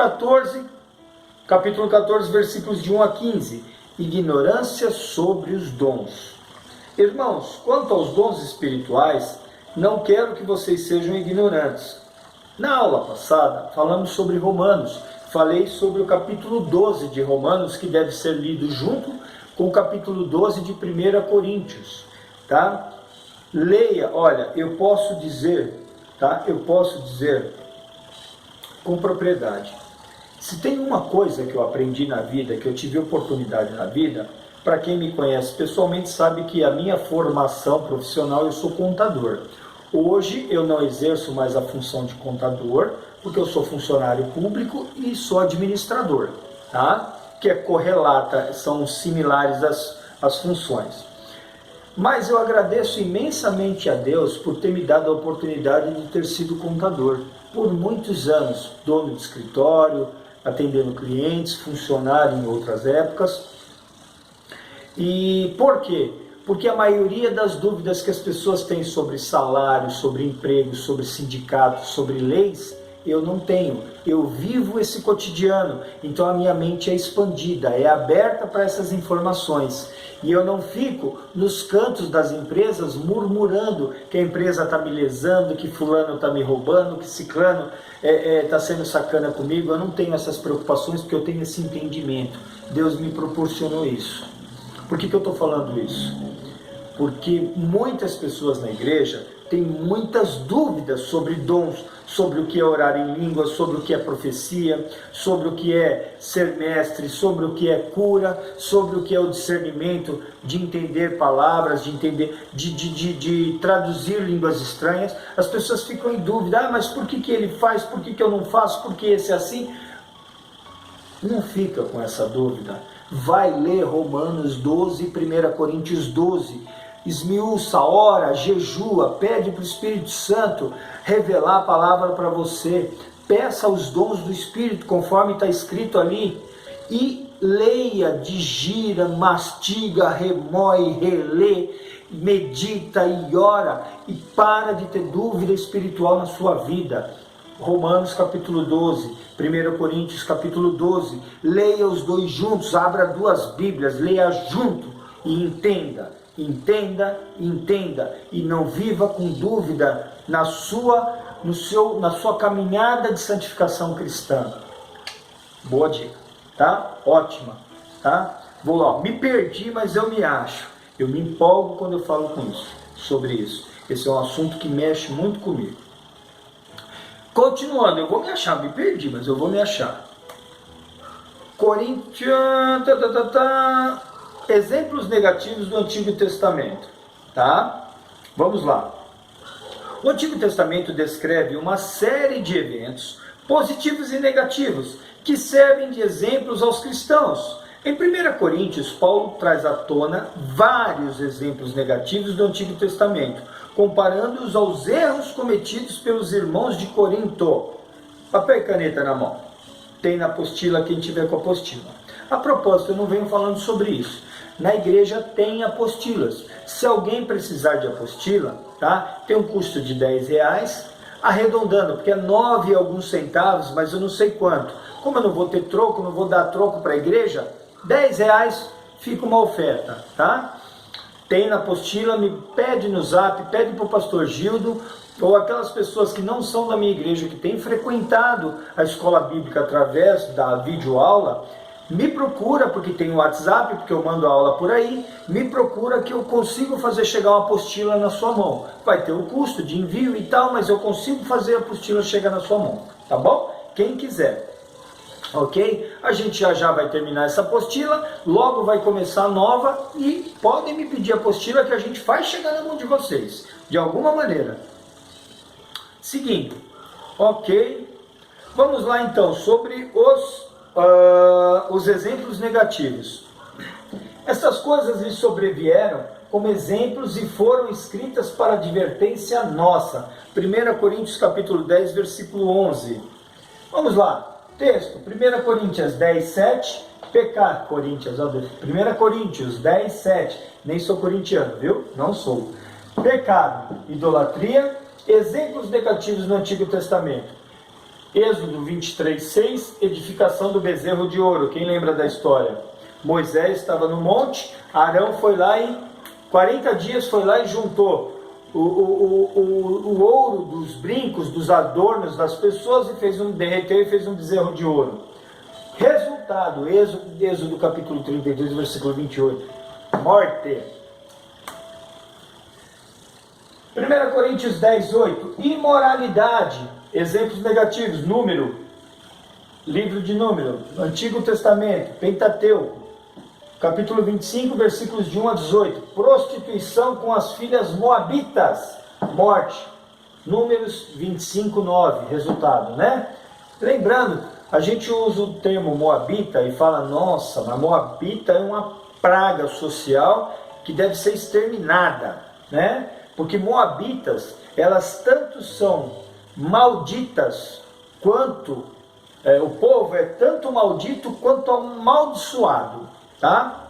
capítulo 14, versículos de 1 a 15. Ignorância sobre os dons. Irmãos, quanto aos dons espirituais, não quero que vocês sejam ignorantes. Na aula passada, falamos sobre Romanos. Falei sobre o capítulo 12 de Romanos, que deve ser lido junto com o capítulo 12 de 1 Coríntios. Tá? Leia, olha, eu posso dizer, tá? Eu posso dizer com propriedade. Se tem uma coisa que eu aprendi na vida, que eu tive oportunidade na vida, para quem me conhece pessoalmente sabe que a minha formação profissional, eu sou contador. Hoje eu não exerço mais a função de contador, porque eu sou funcionário público e sou administrador, tá? Que é correlata, são similares as funções. Mas eu agradeço imensamente a Deus por ter me dado a oportunidade de ter sido contador. Por muitos anos, dono de escritório, atendendo clientes, funcionário em outras épocas. E por quê? Porque a maioria das dúvidas que as pessoas têm sobre salário, sobre emprego, sobre sindicatos, sobre leis, eu não tenho. Eu vivo esse cotidiano, então a minha mente é expandida, é aberta para essas informações. E eu não fico nos cantos das empresas murmurando que a empresa está me lesando, que fulano está me roubando, que ciclano está sendo sacana comigo. Eu não tenho essas preocupações porque eu tenho esse entendimento. Deus me proporcionou isso. Por que eu estou falando isso? Porque muitas pessoas na igreja têm muitas dúvidas sobre dons, sobre o que é orar em línguas, sobre o que é profecia, sobre o que é ser mestre, sobre o que é cura, sobre o que é o discernimento de entender palavras, de entender, de traduzir línguas estranhas. As pessoas ficam em dúvida, mas por que ele faz, por que eu não faço, por que esse é assim? Não fica com essa dúvida. Vai ler Romanos 12 e 1 Coríntios 12. Esmiuça, ora, jejua, pede para o Espírito Santo revelar a palavra para você. Peça os dons do Espírito, conforme está escrito ali. E leia, digira, mastiga, remói, relê, medita e ora. E para de ter dúvida espiritual na sua vida. Romanos capítulo 12, 1 Coríntios capítulo 12. Leia os dois juntos, abra duas Bíblias, leia junto e entenda. Entenda e não viva com dúvida na sua caminhada de santificação cristã. Boa dica, tá? Ótima, tá? Vou lá, me perdi, mas eu me acho. Eu me empolgo quando eu falo sobre isso. Esse é um assunto que mexe muito comigo. Continuando, eu vou me achar, me perdi, mas eu vou me achar. Coríntios, exemplos negativos do Antigo Testamento, tá? Vamos lá. O Antigo Testamento descreve uma série de eventos positivos e negativos que servem de exemplos aos cristãos. Em 1 Coríntios, Paulo traz à tona vários exemplos negativos do Antigo Testamento, comparando-os aos erros cometidos pelos irmãos de Corinto. Papel e caneta na mão. Tem na apostila quem tiver com a apostila. A propósito, eu não venho falando sobre isso. Na igreja tem apostilas. Se alguém precisar de apostila, tá? Tem um custo de R$10, arredondando, porque é 9 e alguns centavos, mas eu não sei quanto. Como eu não vou ter troco, não vou dar troco para a igreja, R$10 fica uma oferta, tá? Tem na apostila, me pede no zap, pede para o pastor Gildo, ou aquelas pessoas que não são da minha igreja, que têm frequentado a escola bíblica através da videoaula, me procura, porque tem o WhatsApp, porque eu mando a aula por aí, me procura que eu consigo fazer chegar uma apostila na sua mão. Vai ter o custo de envio e tal, mas eu consigo fazer a apostila chegar na sua mão, tá bom? Quem quiser, ok? A gente já vai terminar essa apostila, logo vai começar a nova e podem me pedir a apostila que a gente faz chegar na mão de vocês, de alguma maneira. Seguindo, ok? Vamos lá então, sobre os exemplos negativos. Essas coisas lhe sobrevieram como exemplos e foram escritas para advertência nossa. 1 Coríntios capítulo 10, versículo 11. Vamos lá, texto, 1 Coríntios 10, 7, pecar, 1 Coríntios 10, 7, nem sou corintiano, viu? Não sou. Pecado, idolatria, exemplos negativos no Antigo Testamento. Êxodo 23, 6, edificação do bezerro de ouro. Quem lembra da história? Moisés estava no monte, Arão foi lá e 40 dias foi lá e juntou o ouro dos brincos, dos adornos das pessoas e derreteu e fez um bezerro de ouro. Resultado, Êxodo capítulo 32, versículo 28. Morte. 1 Coríntios 10, 8. Imoralidade. Exemplos negativos, Número, livro de Número, Antigo Testamento, Pentateuco, capítulo 25, versículos de 1 a 18, prostituição com as filhas moabitas, morte, Números 25, 9, resultado, né? Lembrando, a gente usa o termo moabita e fala, nossa, mas moabita é uma praga social que deve ser exterminada, né? Porque moabitas, elas tanto são malditas quanto, o povo é tanto maldito quanto amaldiçoado, tá?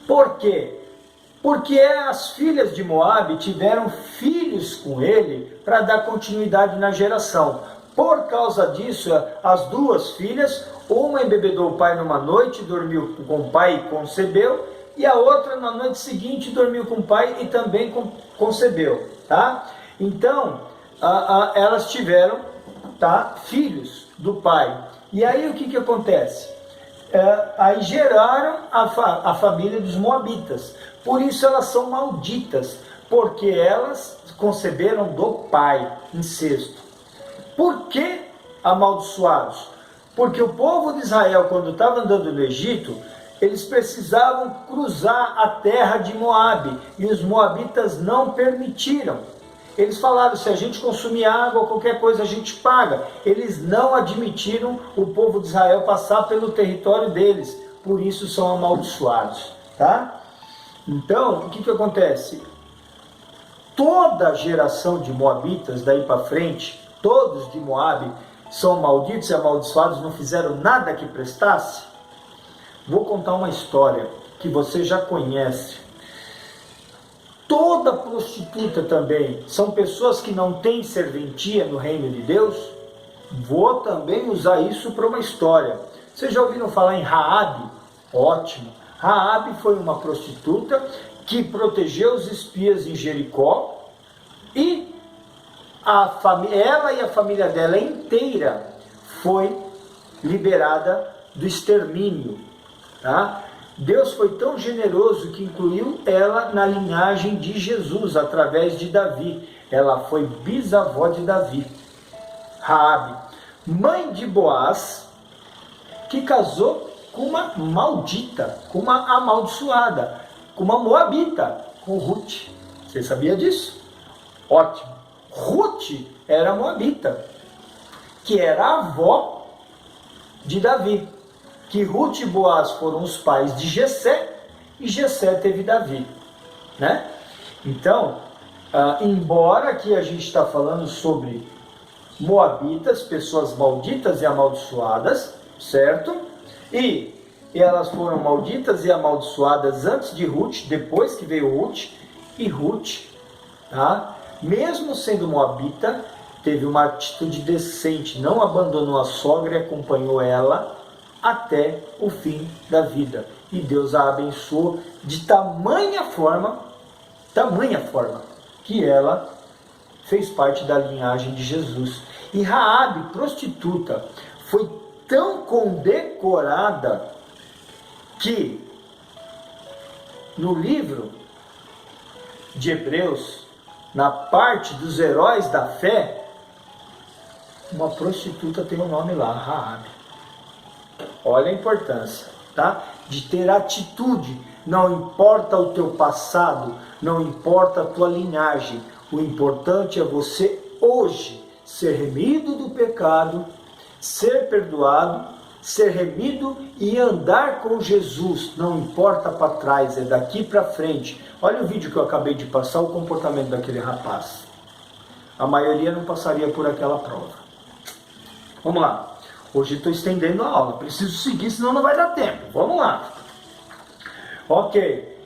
Por quê? Porque as filhas de Moabe tiveram filhos com ele para dar continuidade na geração. Por causa disso, as duas filhas, uma embebedou o pai numa noite, dormiu com o pai e concebeu, e a outra na noite seguinte dormiu com o pai e também concebeu, tá? Então, elas tiveram, tá, filhos do pai. E aí o que acontece? Aí geraram a família dos moabitas. Por isso elas são malditas, porque elas conceberam do pai, incesto. Por que amaldiçoados? Porque o povo de Israel, quando estava andando no Egito, eles precisavam cruzar a terra de Moabe, e os moabitas não permitiram. Eles falaram, se a gente consumir água ou qualquer coisa a gente paga. Eles não admitiram o povo de Israel passar pelo território deles, por isso são amaldiçoados, tá? Então, o que acontece? Toda a geração de moabitas daí para frente, todos de Moabe, são malditos e amaldiçoados, não fizeram nada que prestasse? Vou contar uma história que você já conhece. Toda prostituta também são pessoas que não têm serventia no reino de Deus? Vou também usar isso para uma história. Vocês já ouviram falar em Raabe? Ótimo. Raabe foi uma prostituta que protegeu os espias em Jericó e ela e a família dela inteira foi liberada do extermínio, tá? Deus foi tão generoso que incluiu ela na linhagem de Jesus, através de Davi. Ela foi bisavó de Davi. Raabe, mãe de Boaz, que casou com uma maldita, com uma amaldiçoada, com uma moabita, com Ruth. Você sabia disso? Ótimo. Ruth era moabita, que era a avó de Davi. Que Ruth e Boaz foram os pais de Jessé, e Jessé teve Davi, né? Então, embora aqui a gente está falando sobre moabitas, pessoas malditas e amaldiçoadas, certo? E elas foram malditas e amaldiçoadas antes de Ruth, depois que veio Ruth, e Ruth, tá? Mesmo sendo moabita, teve uma atitude decente, não abandonou a sogra e acompanhou ela até o fim da vida. E Deus a abençoou de tamanha forma, que ela fez parte da linhagem de Jesus. E Raabe, prostituta, foi tão condecorada que no livro de Hebreus, na parte dos heróis da fé, uma prostituta tem um nome lá, Raabe. Olha a importância, tá? De ter atitude. Não importa o teu passado, não importa a tua linhagem. O importante é você hoje ser remido do pecado, ser perdoado, ser remido e andar com Jesus. Não importa para trás, é daqui para frente. Olha o vídeo que eu acabei de passar, o comportamento daquele rapaz. A maioria não passaria por aquela prova. Vamos lá. Hoje estou estendendo a aula, preciso seguir, senão não vai dar tempo. Vamos lá. Ok.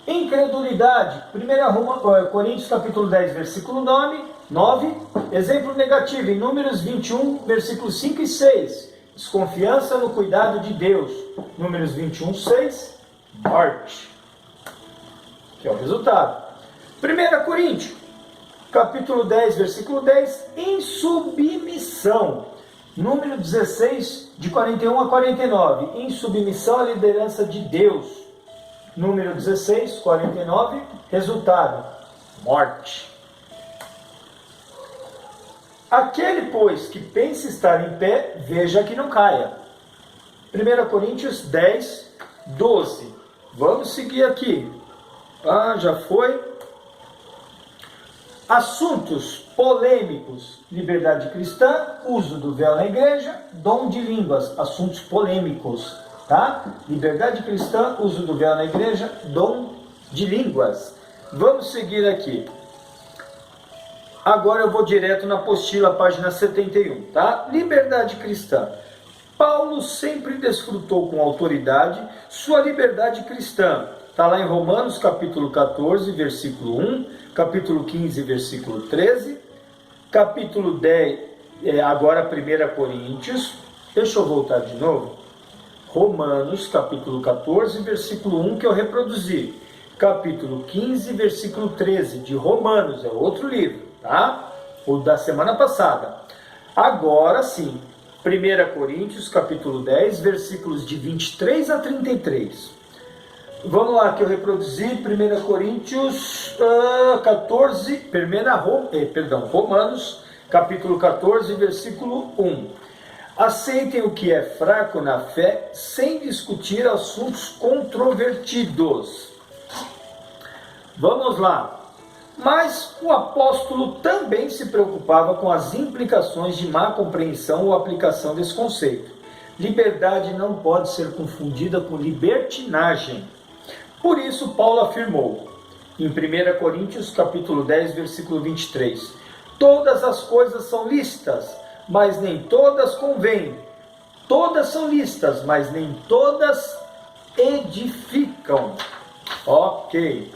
Incredulidade. 1 Coríntios capítulo 10, versículo 9. Exemplo negativo, em Números 21, versículos 5 e 6. Desconfiança no cuidado de Deus. Números 21, 6. Morte. Que é o resultado. 1 Coríntios capítulo 10, versículo 10. Insubmissão. Número 16, de 41 a 49, em submissão à liderança de Deus. Número 16, 49, resultado, morte. Aquele, pois, que pensa estar em pé, veja que não caia. 1 Coríntios 10, 12. Vamos seguir aqui. Já foi. Assuntos polêmicos, liberdade cristã, uso do véu na igreja, dom de línguas, assuntos polêmicos, tá? Liberdade cristã, uso do véu na igreja, dom de línguas. Vamos seguir aqui. Agora eu vou direto na apostila, página 71, tá? Liberdade cristã. Paulo sempre desfrutou com autoridade sua liberdade cristã. Está lá em Romanos, capítulo 14, versículo 1, capítulo 15, versículo 13, capítulo 10, agora 1 Coríntios. Deixa eu voltar de novo. Romanos, capítulo 14, versículo 1, que eu reproduzi. Capítulo 15, versículo 13, de Romanos, é outro livro, tá? O da semana passada. Agora sim, 1 Coríntios, capítulo 10, versículos de 23 a 33. Vamos lá, que eu reproduzi 1 Coríntios 14, Romanos, capítulo 14, versículo 1. Aceitem o que é fraco na fé, sem discutir assuntos controvertidos. Vamos lá. Mas o apóstolo também se preocupava com as implicações de má compreensão ou aplicação desse conceito. Liberdade não pode ser confundida com libertinagem. Por isso, Paulo afirmou, em 1 Coríntios capítulo 10, versículo 23, todas as coisas são lícitas, mas nem todas convêm. Todas são lícitas, mas nem todas edificam. Ok.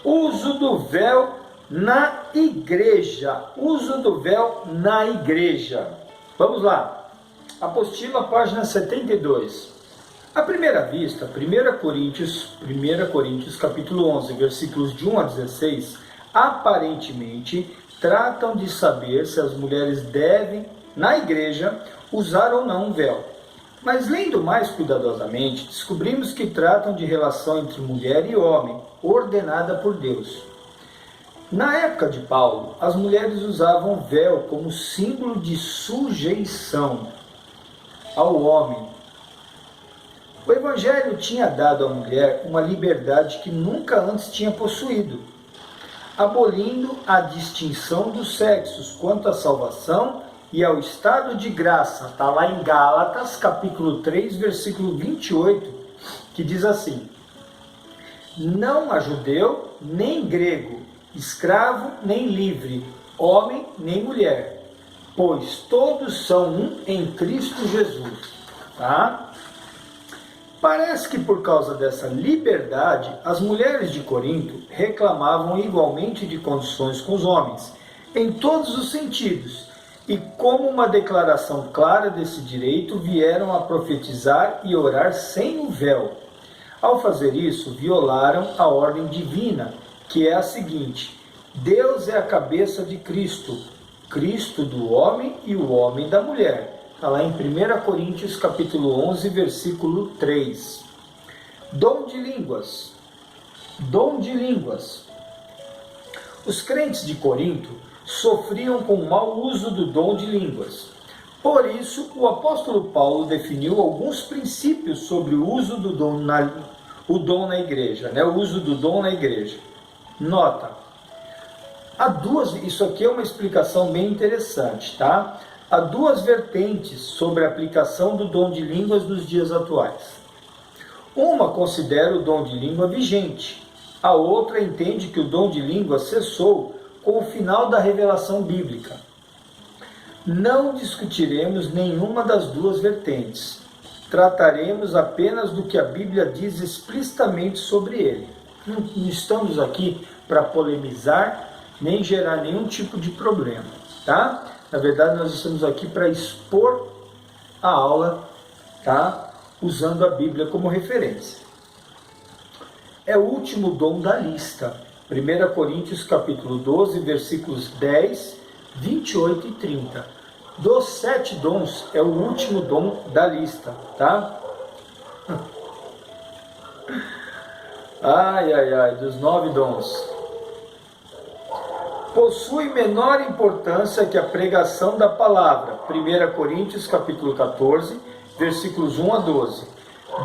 Uso do véu na igreja. Uso do véu na igreja. Vamos lá. Apostila, página 72. À primeira vista, 1 Coríntios, capítulo 11, versículos de 1 a 16, aparentemente tratam de saber se as mulheres devem, na igreja, usar ou não um véu. Mas lendo mais cuidadosamente, descobrimos que tratam de relação entre mulher e homem, ordenada por Deus. Na época de Paulo, as mulheres usavam véu como símbolo de sujeição ao homem. O Evangelho tinha dado à mulher uma liberdade que nunca antes tinha possuído, abolindo a distinção dos sexos quanto à salvação e ao estado de graça. Está lá em Gálatas, capítulo 3, versículo 28, que diz assim: não há judeu, nem grego, escravo, nem livre, homem, nem mulher, pois todos são um em Cristo Jesus. Tá? Parece que por causa dessa liberdade, as mulheres de Corinto reclamavam igualmente de condições com os homens, em todos os sentidos, e como uma declaração clara desse direito, vieram a profetizar e orar sem o véu. Ao fazer isso, violaram a ordem divina, que é a seguinte: Deus é a cabeça de Cristo, Cristo do homem e o homem da mulher. Está lá em 1 Coríntios, capítulo 11, versículo 3. Dom de línguas. Dom de línguas. Os crentes de Corinto sofriam com o mau uso do dom de línguas. Por isso, o apóstolo Paulo definiu alguns princípios sobre o uso do dom na igreja, né? O uso do dom na igreja. Nota. Isso aqui é uma explicação bem interessante, tá? Há duas vertentes sobre a aplicação do dom de línguas nos dias atuais. Uma considera o dom de língua vigente, a outra entende que o dom de língua cessou com o final da revelação bíblica. Não discutiremos nenhuma das duas vertentes. Trataremos apenas do que a Bíblia diz explicitamente sobre ele. Não estamos aqui para polemizar, nem gerar nenhum tipo de problema, tá? Na verdade, nós estamos aqui para expor a aula, tá? Usando a Bíblia como referência. É o último dom da lista. 1 Coríntios capítulo 12, versículos 10, 28 e 30. Dos 7 dons, é o último dom da lista, tá? Dos 9 dons. Possui menor importância que a pregação da palavra. 1 Coríntios capítulo 14, versículos 1 a 12.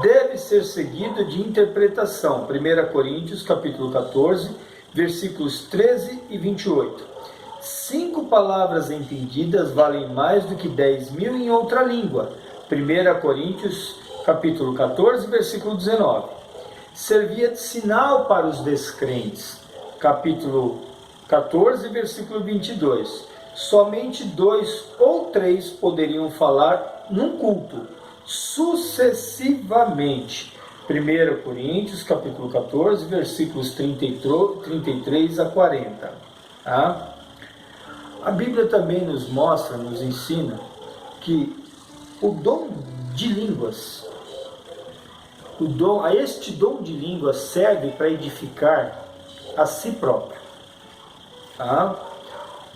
Deve ser seguido de interpretação. 1 Coríntios capítulo 14, versículos 13 e 28. 5 palavras entendidas valem mais do que 10.000 em outra língua. 1 Coríntios capítulo 14, versículo 19. servia de sinal para os descrentes. Capítulo 14, versículo 22. Somente 2 ou 3 poderiam falar num culto, sucessivamente. 1 Coríntios, capítulo 14, versículos 33 a 40. Tá? A Bíblia também nos mostra, nos ensina, que o dom de línguas, este dom de línguas serve para edificar a si próprio. Tá?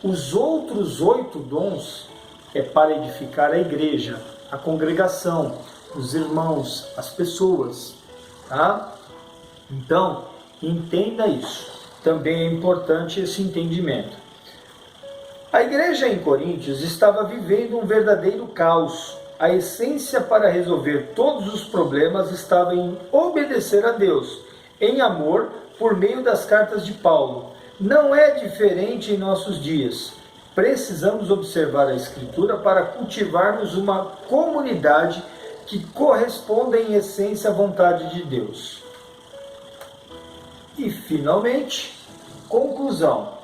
Os outros 8 dons é para edificar a igreja, a congregação, os irmãos, as pessoas. Tá? Então, entenda isso. Também é importante esse entendimento. A igreja em Coríntios estava vivendo um verdadeiro caos. A essência para resolver todos os problemas estava em obedecer a Deus, em amor, por meio das cartas de Paulo. Não é diferente em nossos dias. Precisamos observar a Escritura para cultivarmos uma comunidade que corresponda em essência à vontade de Deus. E, finalmente, conclusão.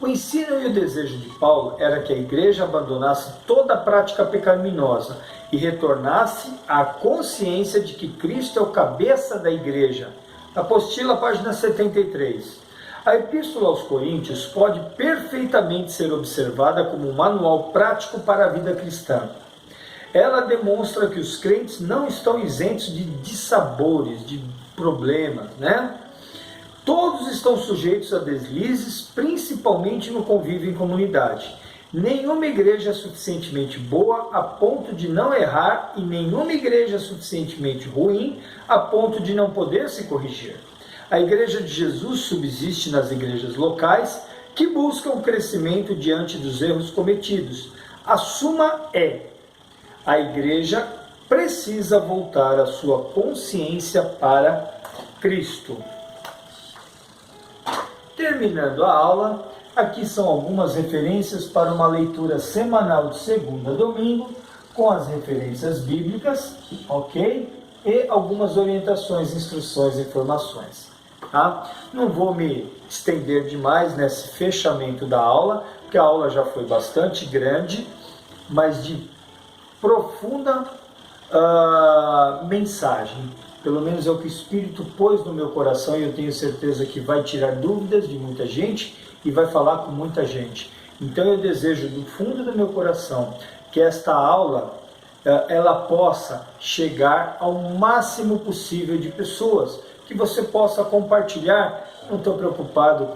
O ensino e o desejo de Paulo era que a igreja abandonasse toda a prática pecaminosa e retornasse à consciência de que Cristo é o cabeça da igreja. Apostila, página 73. A Epístola aos Coríntios pode perfeitamente ser observada como um manual prático para a vida cristã. Ela demonstra que os crentes não estão isentos de dissabores, de problemas, né? Todos estão sujeitos a deslizes, principalmente no convívio em comunidade. Nenhuma igreja é suficientemente boa a ponto de não errar e nenhuma igreja é suficientemente ruim a ponto de não poder se corrigir. A Igreja de Jesus subsiste nas igrejas locais que buscam o crescimento diante dos erros cometidos. A suma é: a igreja precisa voltar a sua consciência para Cristo. Terminando a aula, aqui são algumas referências para uma leitura semanal de segunda a domingo, com as referências bíblicas, ok? E algumas orientações, instruções e informações. Tá? Não vou me estender demais nesse fechamento da aula, porque a aula já foi bastante grande, mas de profunda mensagem. Pelo menos é o que o Espírito pôs no meu coração e eu tenho certeza que vai tirar dúvidas de muita gente e vai falar com muita gente. Então eu desejo do fundo do meu coração que esta aula ela possa chegar ao máximo possível de pessoas, que você possa compartilhar. Não estou preocupado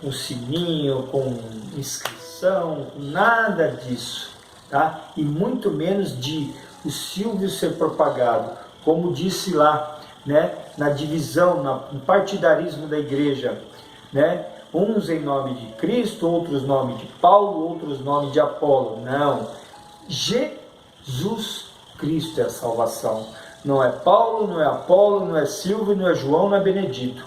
com sininho, com inscrição, com nada disso, tá? E muito menos de o Silvio ser propagado. Como disse lá, né, na divisão, no partidarismo da igreja, né, uns em nome de Cristo, outros em nome de Paulo, outros em nome de Apolo. Não, Jesus Cristo é a salvação. Não é Paulo, não é Apolo, não é Silvio, não é João, não é Benedito.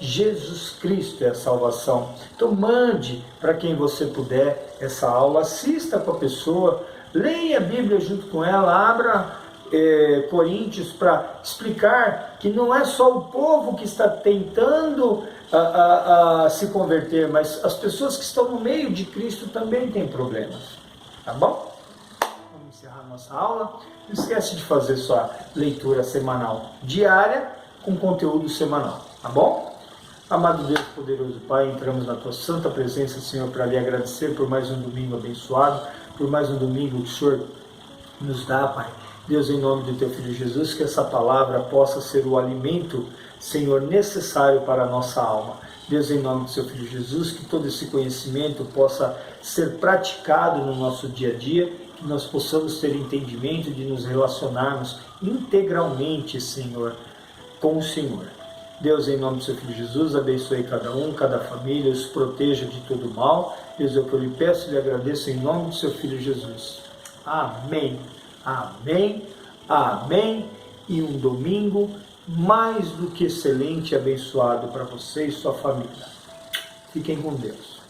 Jesus Cristo é a salvação. Então mande para quem você puder essa aula, assista com a pessoa, leia a Bíblia junto com ela, abra Coríntios para explicar que não é só o povo que está tentando se converter, mas as pessoas que estão no meio de Cristo também têm problemas. Tá bom? Vamos encerrar nossa aula. Não esquece de fazer sua leitura semanal diária com conteúdo semanal. Tá bom? Amado Deus, poderoso Pai, entramos na Tua santa presença, Senhor, para lhe agradecer por mais um domingo abençoado, por mais um domingo que o Senhor nos dá, Pai. Deus, em nome do Teu Filho Jesus, que essa palavra possa ser o alimento, Senhor, necessário para a nossa alma. Deus, em nome do Seu Filho Jesus, que todo esse conhecimento possa ser praticado no nosso dia a dia, que nós possamos ter entendimento de nos relacionarmos integralmente, Senhor, com o Senhor. Deus, em nome do Seu Filho Jesus, abençoe cada um, cada família, os proteja de todo mal. Deus, é o que eu lhe peço e lhe agradeço em nome do Seu Filho Jesus. Amém. Amém, amém, e um domingo mais do que excelente e abençoado para você e sua família. Fiquem com Deus.